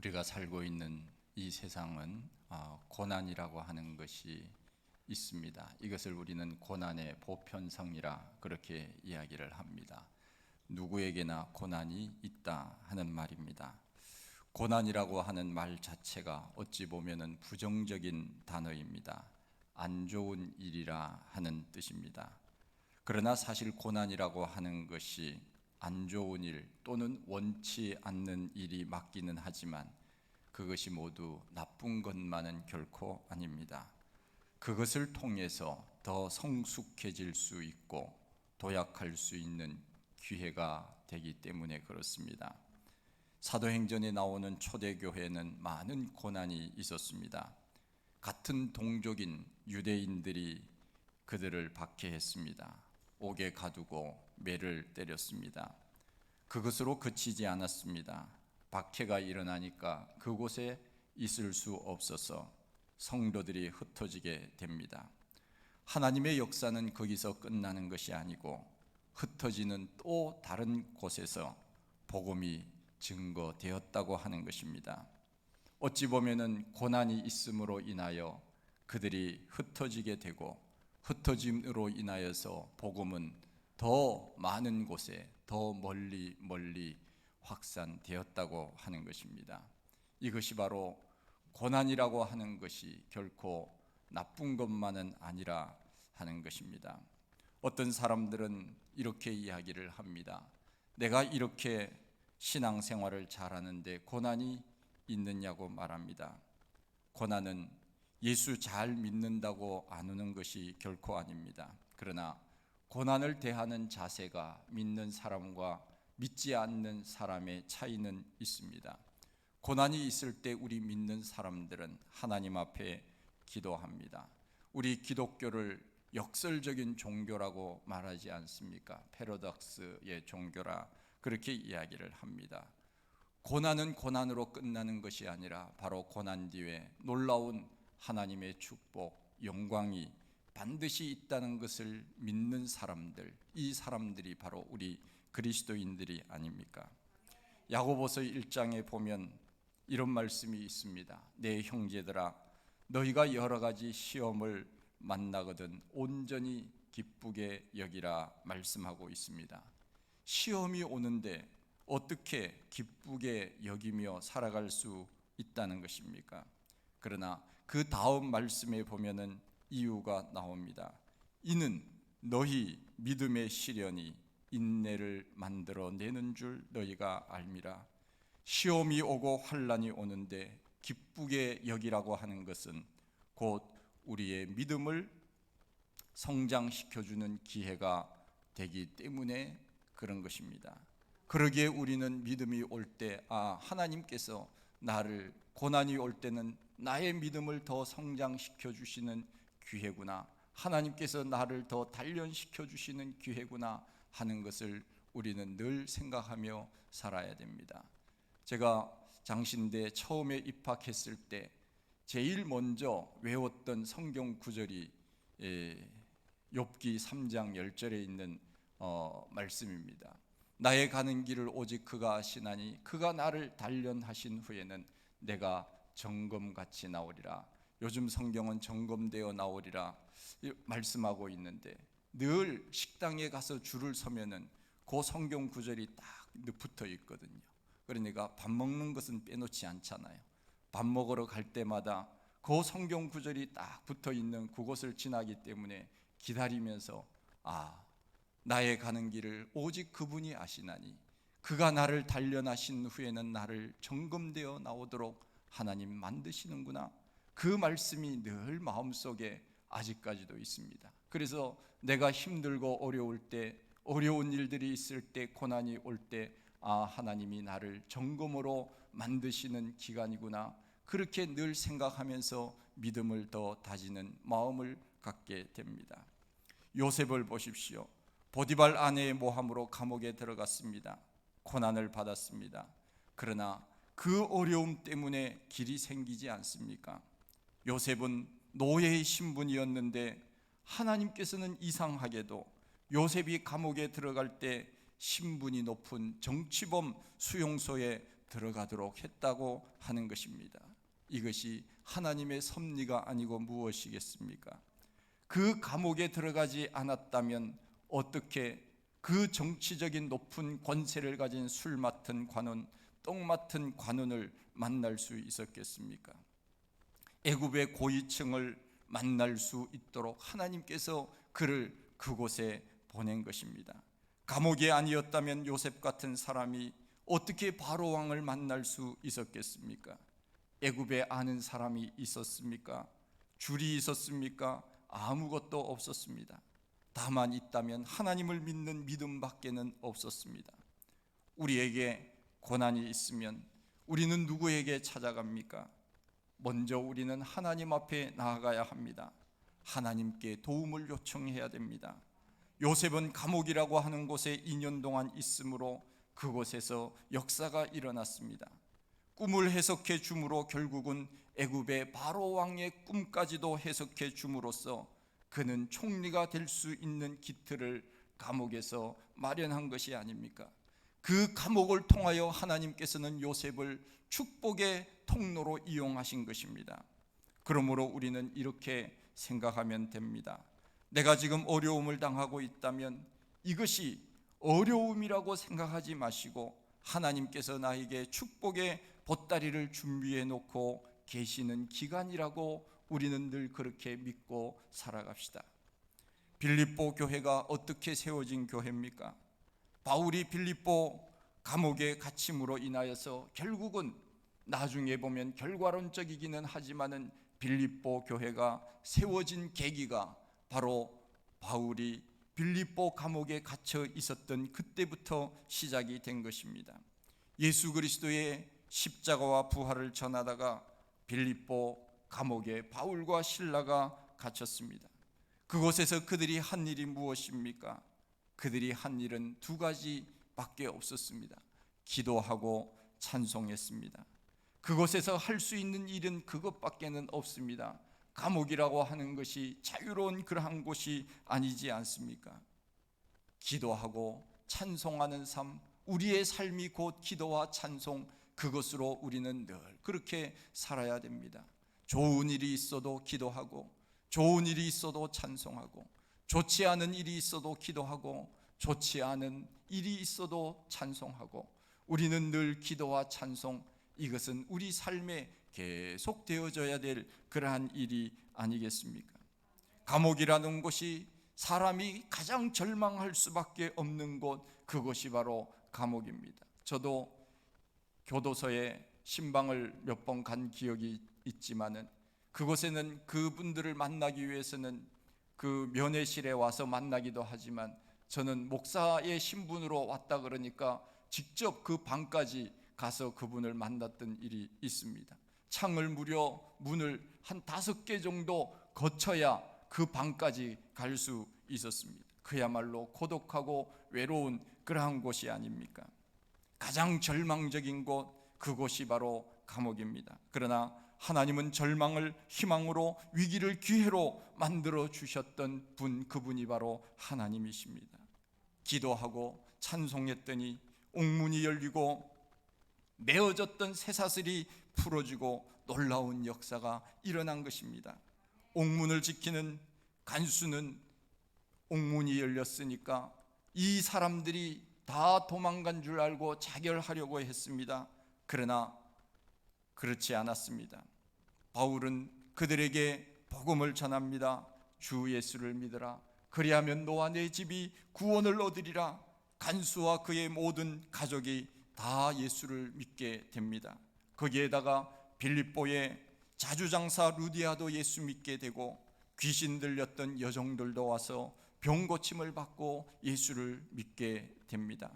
우리가 살고 있는 이 세상은 고난이라고 하는 것이 있습니다. 이것을 우리는 고난의 보편성이라 그렇게 이야기를 합니다. 누구에게나 고난이 있다 하는 말입니다. 고난이라고 하는 말 자체가 어찌 보면은 부정적인 단어입니다. 안 좋은 일이라 하는 뜻입니다. 그러나 사실 고난이라고 하는 것이 안 좋은 일 또는 원치 않는 일이 맞기는 하지만 그것이 모두 나쁜 것만은 결코 아닙니다. 그것을 통해서 더 성숙해질 수 있고 도약할 수 있는 기회가 되기 때문에 그렇습니다. 사도행전에 나오는 초대교회는 많은 고난이 있었습니다. 같은 동족인 유대인들이 그들을 박해했습니다. 옥에 가두고 매를 때렸습니다. 그것으로 그치지 않았습니다. 박해가 일어나니까 그곳에 있을 수 없어서 성도들이 흩어지게 됩니다. 하나님의 역사는 거기서 끝나는 것이 아니고 흩어지는 또 다른 곳에서 복음이 증거되었다고 하는 것입니다. 어찌 보면은 고난이 있음으로 인하여 그들이 흩어지게 되고 흩어짐으로 인하여서 복음은 더 많은 곳에 더 멀리 확산되었다고 하는 것입니다. 이것이 바로 고난이라고 하는 것이 결코 나쁜 것만은 아니라 하는 것입니다. 어떤 사람들은 이렇게 이야기를 합니다. 내가 이렇게 신앙생활을 잘하는데 고난이 있느냐고 말합니다. 고난은 예수 잘 믿는다고 안 오는 것이 결코 아닙니다. 그러나 고난을 대하는 자세가 믿는 사람과 믿지 않는 사람의 차이는 있습니다. 고난이 있을 때 우리 믿는 사람들은 하나님 앞에 기도합니다. 우리 기독교를 역설적인 종교라고 말하지 않습니까? 패러독스의 종교라 그렇게 이야기를 합니다. 고난은 고난으로 끝나는 것이 아니라 바로 고난 뒤에 놀라운 하나님의 축복, 영광이 반드시 있다는 것을 믿는 사람들, 이 사람들이 바로 우리 그리스도인들이 아닙니까? 야고보서 1장에 보면 이런 말씀이 있습니다. 내 형제들아, 너희가 여러 가지 시험을 만나거든 온전히 기쁘게 여기라 말씀하고 있습니다. 시험이 오는데 어떻게 기쁘게 여기며 살아갈 수 있다는 것입니까? 그러나 그 다음 말씀에 보면은 이유가 나옵니다. 이는 너희 믿음의 시련이 인내를 만들어내는 줄 너희가 알미라. 시험이 오고 환난이 오는데 기쁘게 여기라고 하는 것은 곧 우리의 믿음을 성장시켜주는 기회가 되기 때문에 그런 것입니다. 그러기에 우리는 믿음이 올 때 하나님께서 나를 고난이 올 때는 나의 믿음을 더 성장시켜 주시는 기회구나, 하나님께서 나를 더 단련시켜 주시는 기회구나 하는 것을 우리는 늘 생각하며 살아야 됩니다. 제가 장신대 처음에 입학했을 때 제일 먼저 외웠던 성경 구절이 욥기 3장 10절에 있는 말씀입니다. 나의 가는 길을 오직 그가 아시나니 그가 나를 단련하신 후에는 내가 정금같이 나오리라. 요즘 성경은 정금되어 나오리라 말씀하고 있는데 늘 식당에 가서 줄을 서면은 그 성경 구절이 딱 붙어 있거든요. 그러니까 밥 먹는 것은 빼놓지 않잖아요. 밥 먹으러 갈 때마다 그 성경 구절이 딱 붙어 있는 그곳을 지나기 때문에 기다리면서 나의 가는 길을 오직 그분이 아시나니 그가 나를 단련하신 후에는 나를 정금되어 나오도록 하나님 만드시는구나. 그 말씀이 늘 마음속에 아직까지도 있습니다. 그래서 내가 힘들고 어려울 때, 어려운 일들이 있을 때, 고난이 올 때 하나님이 나를 정금으로 만드시는 기간이구나, 그렇게 늘 생각하면서 믿음을 더 다지는 마음을 갖게 됩니다. 요셉을 보십시오. 보디발 아내의 모함으로 감옥에 들어갔습니다. 고난을 받았습니다. 그러나 그 어려움 때문에 길이 생기지 않습니까? 요셉은 노예의 신분이었는데 하나님께서는 이상하게도 요셉이 감옥에 들어갈 때 신분이 높은 정치범 수용소에 들어가도록 했다고 하는 것입니다. 이것이 하나님의 섭리가 아니고 무엇이겠습니까? 그 감옥에 들어가지 않았다면 어떻게 그 정치적인 높은 권세를 가진 술 맡은 관원, 떡 맡은 관원을 만날 수 있었겠습니까? 애굽의 고위층을 만날 수 있도록 하나님께서 그를 그곳에 보낸 것입니다. 감옥이 아니었다면 요셉 같은 사람이 어떻게 바로 왕을 만날 수 있었겠습니까? 애굽에 아는 사람이 있었습니까? 줄이 있었습니까? 아무것도 없었습니다. 다만 있다면 하나님을 믿는 믿음밖에는 없었습니다. 우리에게 고난이 있으면 우리는 누구에게 찾아갑니까? 먼저 우리는 하나님 앞에 나아가야 합니다. 하나님께 도움을 요청해야 됩니다. 요셉은 감옥이라고 하는 곳에 2년 동안 있으므로 그곳에서 역사가 일어났습니다. 꿈을 해석해 줌으로 결국은 애굽의 바로 왕의 꿈까지도 해석해 줌으로써 그는 총리가 될 수 있는 기틀을 감옥에서 마련한 것이 아닙니까? 그 감옥을 통하여 하나님께서는 요셉을 축복의 통로로 이용하신 것입니다. 그러므로 우리는 이렇게 생각하면 됩니다. 내가 지금 어려움을 당하고 있다면 이것이 어려움이라고 생각하지 마시고 하나님께서 나에게 축복의 보따리를 준비해 놓고 계시는 기간이라고 우리는 늘 그렇게 믿고 살아갑시다. 빌립보 교회가 어떻게 세워진 교회입니까? 바울이 빌립보 감옥에 갇힘으로 인하여서 결국은 나중에 보면 결과론적이기는 하지만은 빌립보 교회가 세워진 계기가 바로 바울이 빌립보 감옥에 갇혀 있었던 그때부터 시작이 된 것입니다. 예수 그리스도의 십자가와 부활을 전하다가 빌립보 감옥에 바울과 실라가 갇혔습니다. 그곳에서 그들이 한 일이 무엇입니까? 그들이 한 일은 두 가지밖에 없었습니다. 기도하고 찬송했습니다. 그곳에서 할 수 있는 일은 그것밖에는 없습니다. 감옥이라고 하는 것이 자유로운 그러한 곳이 아니지 않습니까? 기도하고 찬송하는 삶, 우리의 삶이 곧 기도와 찬송, 그것으로 우리는 늘 그렇게 살아야 됩니다. 좋은 일이 있어도 기도하고, 좋은 일이 있어도 찬송하고, 좋지 않은 일이 있어도 기도하고, 좋지 않은 일이 있어도 찬송하고, 우리는 늘 기도와 찬송, 이것은 우리 삶에 계속 되어져야 될 그러한 일이 아니겠습니까? 감옥이라는 곳이 사람이 가장 절망할 수밖에 없는 곳, 그것이 바로 감옥입니다. 저도 교도소에 신방을 몇 번 간 기억이 있지만은 그곳에는 그분들을 만나기 위해서는 그 면회실에 와서 만나기도 하지만 저는 목사의 신분으로 왔다 그러니까 직접 그 방까지 가서 그분을 만났던 일이 있습니다. 창을 무려 문을 한 5개 정도 거쳐야 그 방까지 갈 수 있었습니다. 그야말로 고독하고 외로운 그러한 곳이 아닙니까? 가장 절망적인 곳, 그곳이 바로 감옥입니다. 그러나 하나님은 절망을 희망으로, 위기를 기회로 만들어 주셨던 분, 그분이 바로 하나님이십니다. 기도하고 찬송했더니 옥문이 열리고 메어졌던 쇠사슬이 풀어지고 놀라운 역사가 일어난 것입니다. 옥문을 지키는 간수는 옥문이 열렸으니까 이 사람들이 다 도망간 줄 알고 자결하려고 했습니다. 그러나 그렇지 않았습니다. 바울은 그들에게 복음을 전합니다. 주 예수를 믿으라. 그리하면 너와 내 집이 구원을 얻으리라. 간수와 그의 모든 가족이 다 예수를 믿게 됩니다. 거기에다가 빌립보의 자주장사 루디아도 예수 믿게 되고 귀신 들렸던 여종들도 와서 병 고침을 받고 예수를 믿게 됩니다.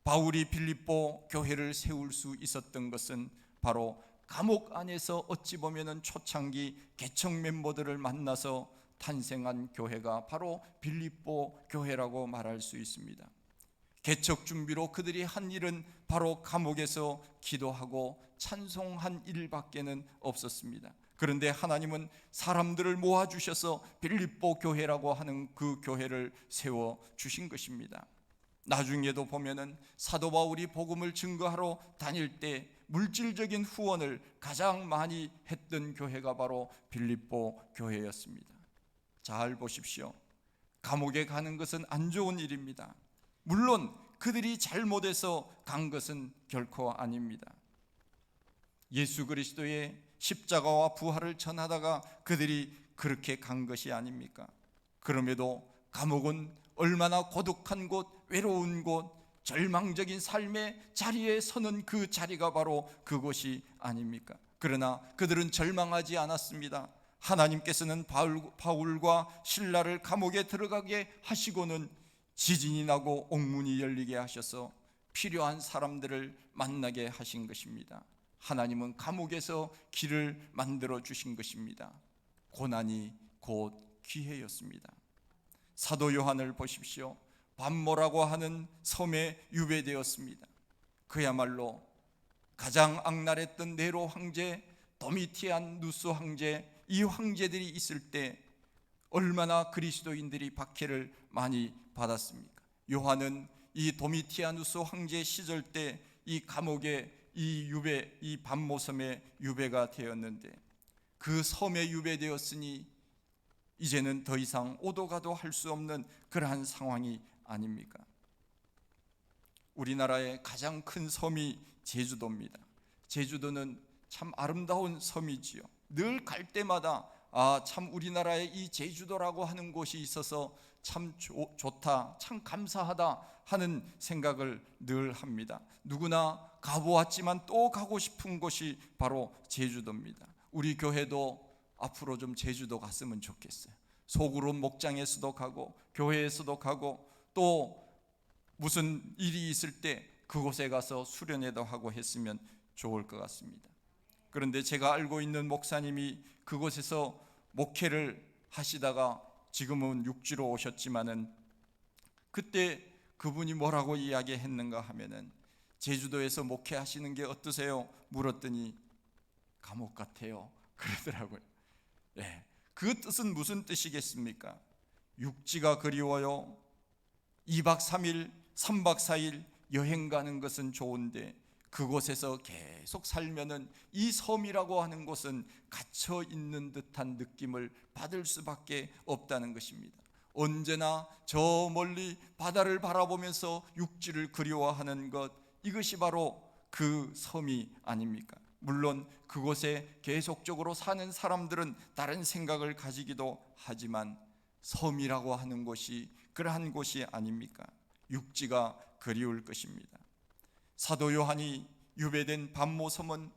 바울이 빌립보 교회를 세울 수 있었던 것은 바로 감옥 안에서 어찌 보면은 초창기 개척 멤버들을 만나서 탄생한 교회가 바로 빌립보 교회라고 말할 수 있습니다. 개척 준비로 그들이 한 일은 바로 감옥에서 기도하고 찬송한 일밖에는 없었습니다. 그런데 하나님은 사람들을 모아주셔서 빌립보 교회라고 하는 그 교회를 세워주신 것입니다. 나중에도 보면은 사도 바울이 복음을 증거하러 다닐 때 물질적인 후원을 가장 많이 했던 교회가 바로 빌립보 교회였습니다. 잘 보십시오. 감옥에 가는 것은 안 좋은 일입니다. 물론 그들이 잘못해서 간 것은 결코 아닙니다. 예수 그리스도의 십자가와 부활을 전하다가 그들이 그렇게 간 것이 아닙니까? 그럼에도 감옥은 얼마나 고독한 곳, 외로운 곳, 절망적인 삶의 자리에 서는 그 자리가 바로 그곳이 아닙니까? 그러나 그들은 절망하지 않았습니다. 하나님께서는 바울과 실라를 감옥에 들어가게 하시고는 지진이 나고 옥문이 열리게 하셔서 필요한 사람들을 만나게 하신 것입니다. 하나님은 감옥에서 길을 만들어 주신 것입니다. 고난이 곧 기회였습니다. 사도 요한을 보십시오. 반모라고 하는 섬에 유배되었습니다. 그야말로 가장 악랄했던 네로 황제, 도미티안 누스 황제, 이 황제들이 있을 때 얼마나 그리스도인들이 박해를 많이 받았습니까? 요한은 이 도미티아누스 황제 시절 때 이 감옥에 이 반모섬에 유배가 되었는데, 그 섬에 유배되었으니 이제는 더 이상 오도 가도 할 수 없는 그러한 상황이 아닙니까? 우리나라의 가장 큰 섬이 제주도입니다. 제주도는 참 아름다운 섬이지요. 늘 갈 때마다 참 우리나라에 이 제주도라고 하는 곳이 있어서 참 좋다, 참 감사하다 하는 생각을 늘 합니다. 누구나 가보았지만 또 가고 싶은 곳이 바로 제주도입니다. 우리 교회도 앞으로 좀 제주도 갔으면 좋겠어요. 소그룹 목장에서도 가고 교회에서도 가고 또 무슨 일이 있을 때 그곳에 가서 수련회도 하고 했으면 좋을 것 같습니다. 그런데 제가 알고 있는 목사님이 그곳에서 목회를 하시다가 지금은 육지로 오셨지만은 그때 그분이 뭐라고 이야기했는가 하면은 제주도에서 목회하시는 게 어떠세요? 물었더니 감옥 같아요 그러더라고요. 그 뜻은 무슨 뜻이겠습니까? 육지가 그리워요. 2박 3일, 3박 4일 여행 가는 것은 좋은데 그곳에서 계속 살면은 이 섬이라고 하는 곳은 갇혀 있는 듯한 느낌을 받을 수밖에 없다는 것입니다. 언제나 저 멀리 바다를 바라보면서 육지를 그리워하는 것, 이것이 바로 그 섬이 아닙니까? 물론 그곳에 계속적으로 사는 사람들은 다른 생각을 가지기도 하지만 섬이라고 하는 곳이 그러한 곳이 아닙니까? 육지가 그리울 것입니다. 사도 요한이 유배된 반모섬은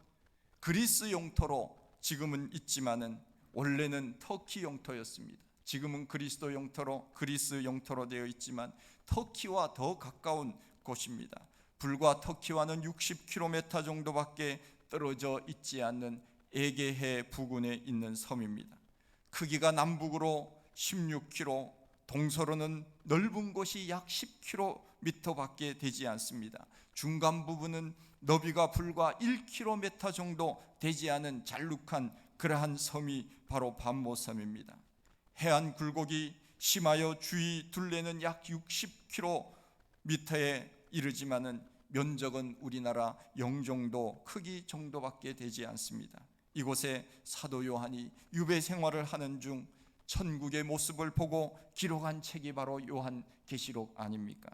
그리스 영토로 지금은 있지만은 원래는 터키 영토였습니다. 지금은 그리스 영토로 되어 있지만 터키와 더 가까운 곳입니다. 불과 터키와는 60km 정도밖에 떨어져 있지 않는 에게해 부근에 있는 섬입니다. 크기가 남북으로 16km, 동서로는 넓은 곳이 약 10km밖에 되지 않습니다. 중간 부분은 너비가 불과 1km 정도 되지 않은 잘룩한 그러한 섬이 바로 반모섬입니다. 해안 굴곡이 심하여 주위 둘레는 약 60km에 이르지만은 면적은 우리나라 영종도 크기 정도밖에 되지 않습니다. 이곳에 사도 요한이 유배 생활을 하는 중 천국의 모습을 보고 기록한 책이 바로 요한계시록 아닙니까?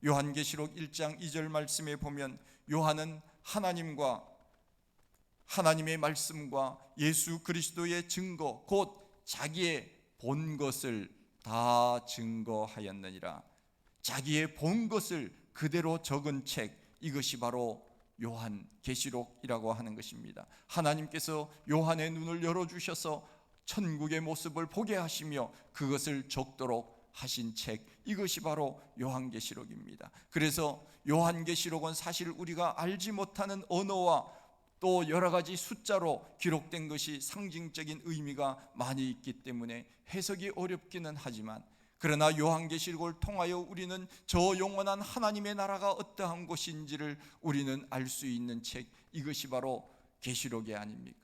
요한계시록 1장 2절 말씀에 보면 요한은 하나님의 말씀과 예수 그리스도의 증거, 곧 자기의 본 것을 다 증거하였느니라. 자기의 본 것을 그대로 적은 책, 이것이 바로 요한계시록이라고 하는 것입니다. 하나님께서 요한의 눈을 열어주셔서 천국의 모습을 보게 하시며 그것을 적도록 하신 책, 이것이 바로 요한계시록입니다. 그래서 요한계시록은 사실 우리가 알지 못하는 언어와 또 여러 가지 숫자로 기록된 것이 상징적인 의미가 많이 있기 때문에 해석이 어렵기는 하지만, 그러나 요한계시록을 통하여 우리는 저 영원한 하나님의 나라가 어떠한 곳인지를 우리는 알 수 있는 책, 이것이 바로 계시록이 아닙니까?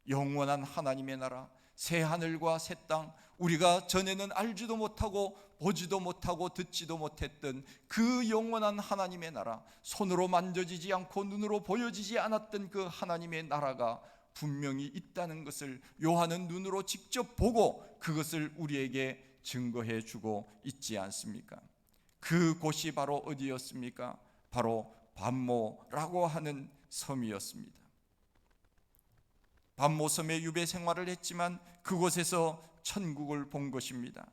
영원한 하나님의 나라, 새 하늘과 새 땅, 우리가 전에는 알지도 못하고 보지도 못하고 듣지도 못했던 그 영원한 하나님의 나라, 손으로 만져지지 않고 눈으로 보여지지 않았던 그 하나님의 나라가 분명히 있다는 것을 요한은 눈으로 직접 보고 그것을 우리에게 증거해 주고 있지 않습니까? 그 곳이 바로 어디였습니까? 바로 반모라고 하는 섬이었습니다. 반모섬에 유배 생활을 했지만 그곳에서 천국을 본 것입니다.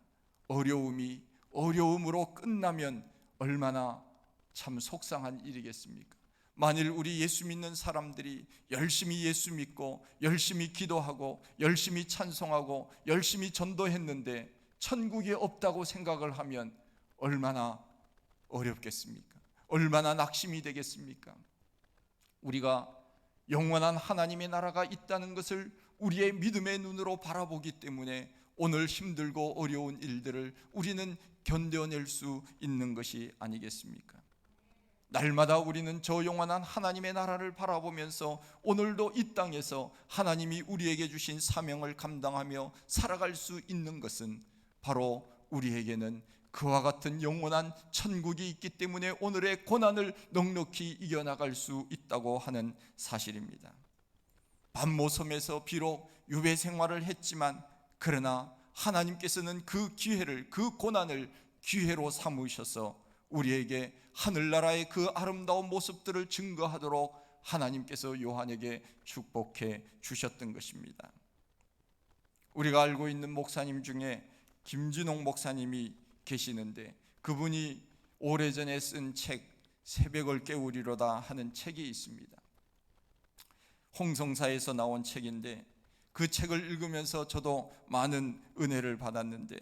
어려움으로 끝나면 얼마나 참 속상한 일이겠습니까? 만일 우리 예수 믿는 사람들이 열심히 예수 믿고 열심히 기도하고 열심히 찬송하고 열심히 전도했는데 천국이 없다고 생각을 하면 얼마나 어렵겠습니까? 얼마나 낙심이 되겠습니까? 우리가 영원한 하나님의 나라가 있다는 것을 우리의 믿음의 눈으로 바라보기 때문에 오늘 힘들고 어려운 일들을 우리는 견뎌낼 수 있는 것이 아니겠습니까? 날마다 우리는 저 영원한 하나님의 나라를 바라보면서 오늘도 이 땅에서 하나님이 우리에게 주신 사명을 감당하며 살아갈 수 있는 것은 바로 우리에게는 그와 같은 영원한 천국이 있기 때문에 오늘의 고난을 넉넉히 이겨나갈 수 있다고 하는 사실입니다. 반모섬에서 비록 유배 생활을 했지만 그러나 하나님께서는 그 기회를, 그 고난을 기회로 삼으셔서 우리에게 하늘나라의 그 아름다운 모습들을 증거하도록 하나님께서 요한에게 축복해 주셨던 것입니다. 우리가 알고 있는 목사님 중에 김진홍 목사님이 계시는데 그분이 오래전에 쓴 책 새벽을 깨우리로다 하는 책이 있습니다. 홍성사에서 나온 책인데 그 책을 읽으면서 저도 많은 은혜를 받았는데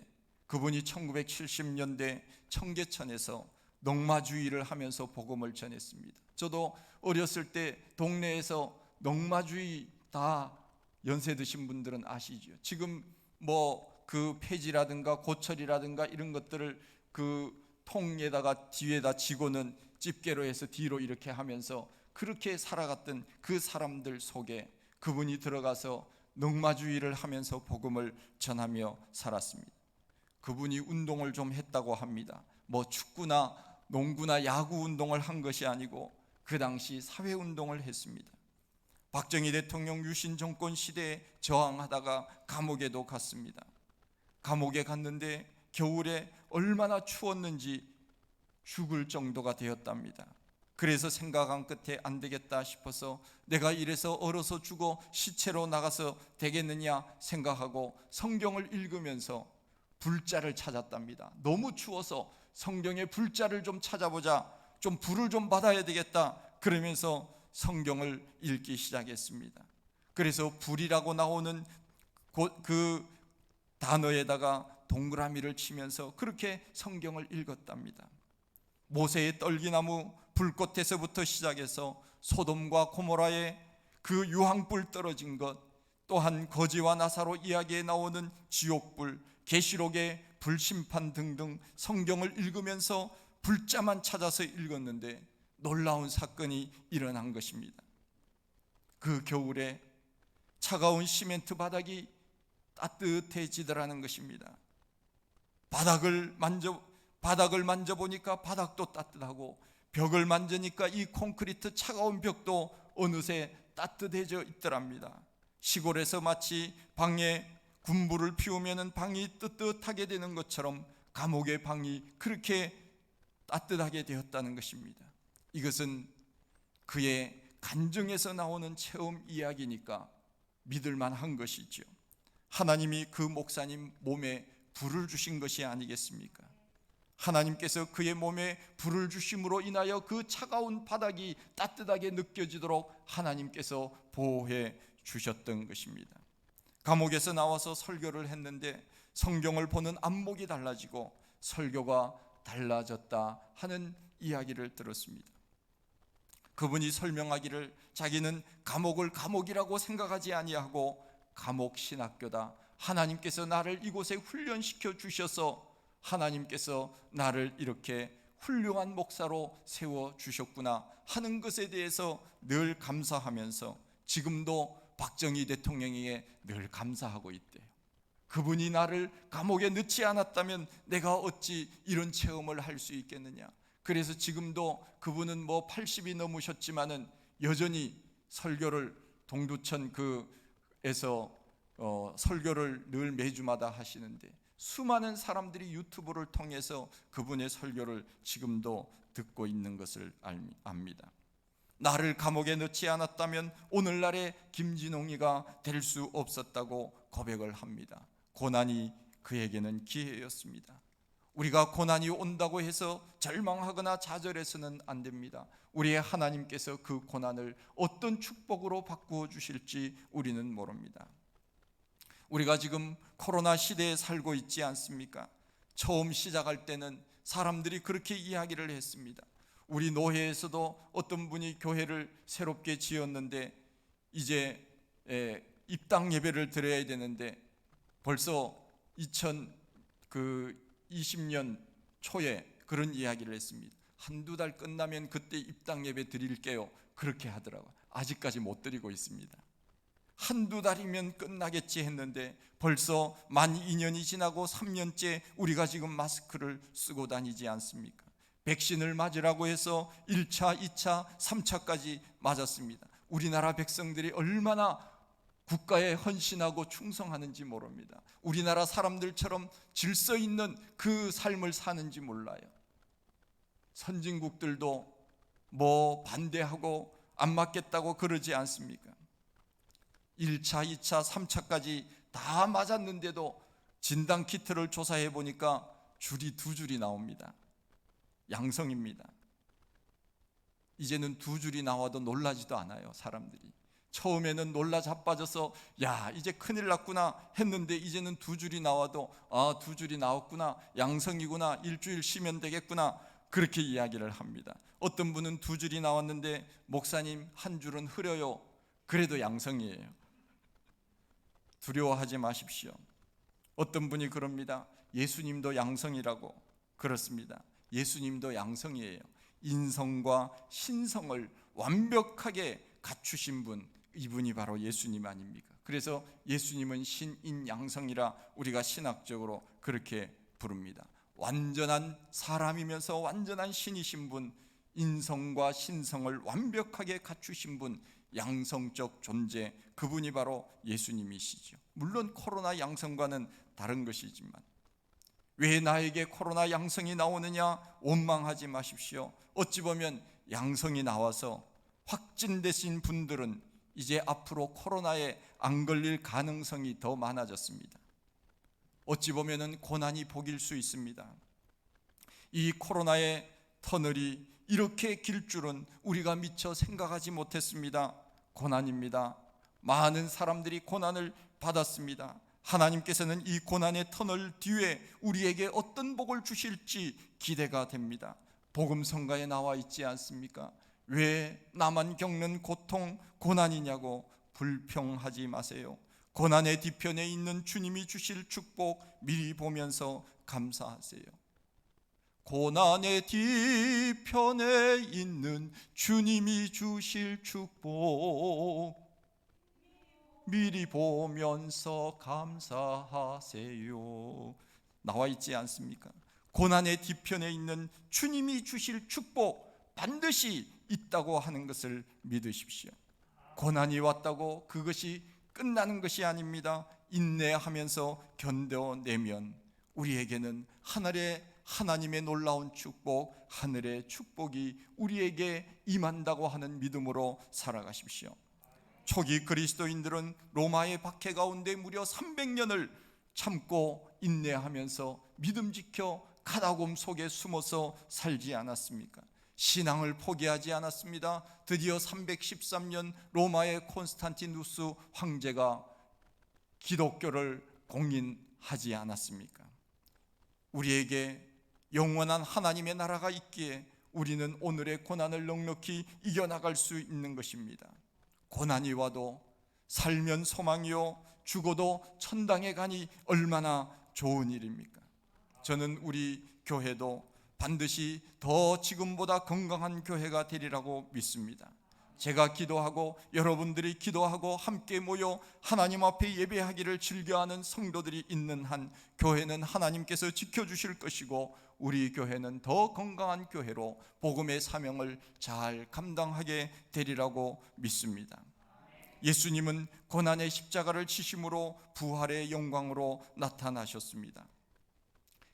그분이 1970년대 청계천에서 넉마주의를 하면서 복음을 전했습니다. 저도 어렸을 때 동네에서 넉마주의 다 연세 드신 분들은 아시죠? 지금 뭐 그 폐지라든가 고철이라든가 이런 것들을 그 통에다가 뒤에다 지고는 집게로 해서 뒤로 이렇게 하면서 그렇게 살아갔던 그 사람들 속에 그분이 들어가서 넉마주의를 하면서 복음을 전하며 살았습니다. 그분이 운동을 좀 했다고 합니다. 뭐 축구나 농구나 야구 운동을 한 것이 아니고 그 당시 사회운동을 했습니다. 박정희 대통령 유신 정권 시대에 저항하다가 감옥에도 갔습니다. 감옥에 갔는데 겨울에 얼마나 추웠는지 죽을 정도가 되었답니다. 그래서 생각한 끝에 안 되겠다 싶어서 내가 이래서 얼어서 죽어 시체로 나가서 되겠느냐 생각하고 성경을 읽으면서 불자를 찾았답니다. 너무 추워서 성경의 불자를 좀 찾아보자, 좀 불을 좀 받아야 되겠다 그러면서 성경을 읽기 시작했습니다. 그래서 불이라고 나오는 그 단어에다가 동그라미를 치면서 그렇게 성경을 읽었답니다. 모세의 떨기나무 불꽃에서부터 시작해서 소돔과 고모라의 그 유황불 떨어진 것, 또한 거지와 나사로 이야기에 나오는 지옥불, 계시록의 불심판 등등 성경을 읽으면서 불자만 찾아서 읽었는데 놀라운 사건이 일어난 것입니다. 그 겨울에 차가운 시멘트 바닥이 따뜻해지더라는 것입니다. 바닥을 만져보니까 바닥도 따뜻하고 벽을 만지니까 이 콘크리트 차가운 벽도 어느새 따뜻해져 있더랍니다. 시골에서 마치 방에 군불을 피우면 방이 뜨뜻하게 되는 것처럼 감옥의 방이 그렇게 따뜻하게 되었다는 것입니다. 이것은 그의 간증에서 나오는 체험 이야기니까 믿을 만한 것이죠. 하나님이 그 목사님 몸에 불을 주신 것이 아니겠습니까? 하나님께서 그의 몸에 불을 주심으로 인하여 그 차가운 바닥이 따뜻하게 느껴지도록 하나님께서 보호해 주셨던 것입니다. 감옥에서 나와서 설교를 했는데 성경을 보는 안목이 달라지고 설교가 달라졌다 하는 이야기를 들었습니다. 그분이 설명하기를 자기는 감옥을 감옥이라고 생각하지 아니하고 감옥신학교다, 하나님께서 나를 이곳에 훈련시켜 주셔서 하나님께서 나를 이렇게 훌륭한 목사로 세워주셨구나 하는 것에 대해서 늘 감사하면서 지금도 박정희 대통령에게 늘 감사하고 있대요. 그분이 나를 감옥에 넣지 않았다면 내가 어찌 이런 체험을 할 수 있겠느냐. 그래서 지금도 그분은 뭐 80이 넘으셨지만은 여전히 설교를 동두천 그에서 설교를 늘 매주마다 하시는데, 수많은 사람들이 유튜브를 통해서 그분의 설교를 지금도 듣고 있는 것을 압니다. 나를 감옥에 넣지 않았다면 오늘날의 김진홍이가 될 수 없었다고 고백을 합니다. 고난이 그에게는 기회였습니다. 우리가 고난이 온다고 해서 절망하거나 좌절해서는 안 됩니다. 우리의 하나님께서 그 고난을 어떤 축복으로 바꾸어 주실지 우리는 모릅니다. 우리가 지금 코로나 시대에 살고 있지 않습니까? 처음 시작할 때는 사람들이 그렇게 이야기를 했습니다. 우리 노회에서도 어떤 분이 교회를 새롭게 지었는데 이제 입당 예배를 드려야 되는데 벌써 2020년 초에 그런 이야기를 했습니다. 한두 달 끝나면 그때 입당 예배 드릴게요. 그렇게 하더라고요. 아직까지 못 드리고 있습니다. 한두 달이면 끝나겠지 했는데 벌써 만 2년이 지나고 3년째 우리가 지금 마스크를 쓰고 다니지 않습니까? 백신을 맞으라고 해서 1차, 2차, 3차까지 맞았습니다. 우리나라 백성들이 얼마나 국가에 헌신하고 충성하는지 모릅니다. 우리나라 사람들처럼 질서 있는 그 삶을 사는지 몰라요. 선진국들도 뭐 반대하고 안 맞겠다고 그러지 않습니까? 1차, 2차, 3차까지 다 맞았는데도 진단 키트를 조사해 보니까 줄이 2줄이 나옵니다. 양성입니다. 이제는 2줄이 나와도 놀라지도 않아요, 사람들이. 처음에는 놀라 자빠져서 야, 이제 큰일 났구나 했는데 이제는 2줄이 나와도 2줄이 나왔구나, 양성이구나, 일주일 쉬면 되겠구나, 그렇게 이야기를 합니다. 어떤 분은 2줄이 나왔는데 목사님, 1줄은 흐려요. 그래도 양성이에요. 두려워하지 마십시오. 어떤 분이 그럽니다. 예수님도 양성이라고. 그렇습니다. 예수님도 양성이에요. 인성과 신성을 완벽하게 갖추신 분, 이분이 바로 예수님 아닙니까? 그래서 예수님은 신인양성이라 우리가 신학적으로 그렇게 부릅니다. 완전한 사람이면서 완전한 신이신 분, 인성과 신성을 완벽하게 갖추신 분, 양성적 존재, 그분이 바로 예수님이시죠. 물론 코로나 양성과는 다른 것이지만, 왜 나에게 코로나 양성이 나오느냐 원망하지 마십시오. 어찌 보면 양성이 나와서 확진되신 분들은 이제 앞으로 코로나에 안 걸릴 가능성이 더 많아졌습니다. 어찌 보면 고난이 복일 수 있습니다. 이 코로나의 터널이 이렇게 길 줄은 우리가 미처 생각하지 못했습니다. 고난입니다. 많은 사람들이 고난을 받았습니다. 하나님께서는 이 고난의 터널 뒤에 우리에게 어떤 복을 주실지 기대가 됩니다. 복음성가에 나와 있지 않습니까? 왜 나만 겪는 고통, 고난이냐고 불평하지 마세요. 고난의 뒤편에 있는 주님이 주실 축복 미리 보면서 감사하세요. 고난의 뒤편에 있는 주님이 주실 축복 미리 보면서 감사하세요. 나와 있지 않습니까? 고난의 뒤편에 있는 주님이 주실 축복 반드시 있다고 하는 것을 믿으십시오. 고난이 왔다고 그것이 끝나는 것이 아닙니다. 인내하면서 견뎌내면 우리에게는 하나님의 놀라운 축복, 하늘의 축복이 우리에게 임한다고 하는 믿음으로 살아가십시오. 초기 그리스도인들은 로마의 박해 가운데 무려 300년을 참고 인내하면서 믿음 지켜 가다곰 속에 숨어서 살지 않았습니까? 신앙을 포기하지 않았습니다. 드디어 313년 로마의 콘스탄티누스 황제가 기독교를 공인하지 않았습니까? 우리에게 영원한 하나님의 나라가 있기에 우리는 오늘의 고난을 넉넉히 이겨나갈 수 있는 것입니다. 고난이 와도 살면 소망이요 죽어도 천당에 가니 얼마나 좋은 일입니까? 저는 우리 교회도 반드시 더 지금보다 건강한 교회가 되리라고 믿습니다. 제가 기도하고 여러분들이 기도하고 함께 모여 하나님 앞에 예배하기를 즐겨하는 성도들이 있는 한 교회는 하나님께서 지켜주실 것이고, 우리 교회는 더 건강한 교회로 복음의 사명을 잘 감당하게 되리라고 믿습니다. 예수님은 고난의 십자가를 지심으로 부활의 영광으로 나타나셨습니다.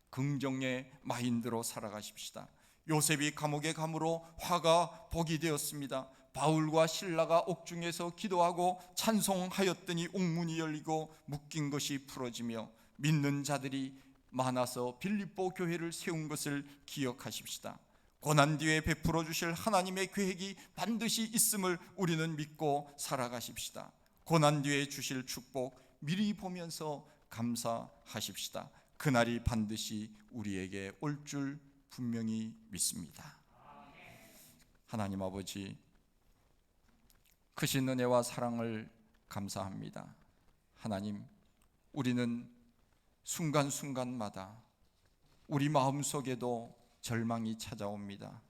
긍정의 마인드로 살아가십시다. 요셉이 감옥에 감으로 화가 복이 되었습니다. 바울과 실라가 옥중에서 기도하고 찬송하였더니 옥문이 열리고 묶인 것이 풀어지며 믿는 자들이 많아서 빌립보 교회를 세운 것을 기억하십시다. 고난 뒤에 베풀어 주실 하나님의 계획이 반드시 있음을 우리는 믿고 살아가십시다. 고난 뒤에 주실 축복 미리 보면서 감사하십시다. 그날이 반드시 우리에게 올 줄 분명히 믿습니다. 하나님 아버지, 크신 은혜와 사랑을 감사합니다. 하나님, 우리는 순간순간마다 우리 마음속에도 절망이 찾아옵니다.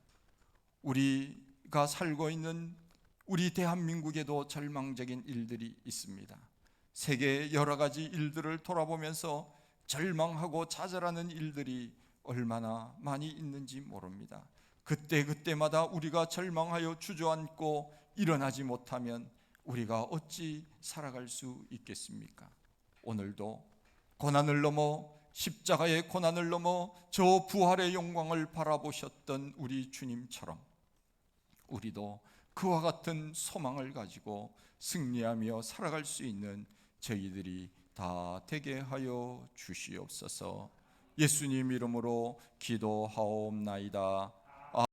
우리가 살고 있는 우리 대한민국에도 절망적인 일들이 있습니다. 세계의 여러 가지 일들을 돌아보면서 절망하고 좌절하는 일들이 얼마나 많이 있는지 모릅니다. 그때마다 우리가 절망하여 주저앉고 일어나지 못하면 우리가 어찌 살아갈 수 있겠습니까? 오늘도 고난을 넘어, 십자가의 고난을 넘어 저 부활의 영광을 바라보셨던 우리 주님처럼 우리도 그와 같은 소망을 가지고 승리하며 살아갈 수 있는 저희들이 다 되게 하여 주시옵소서. 예수님 이름으로 기도하옵나이다.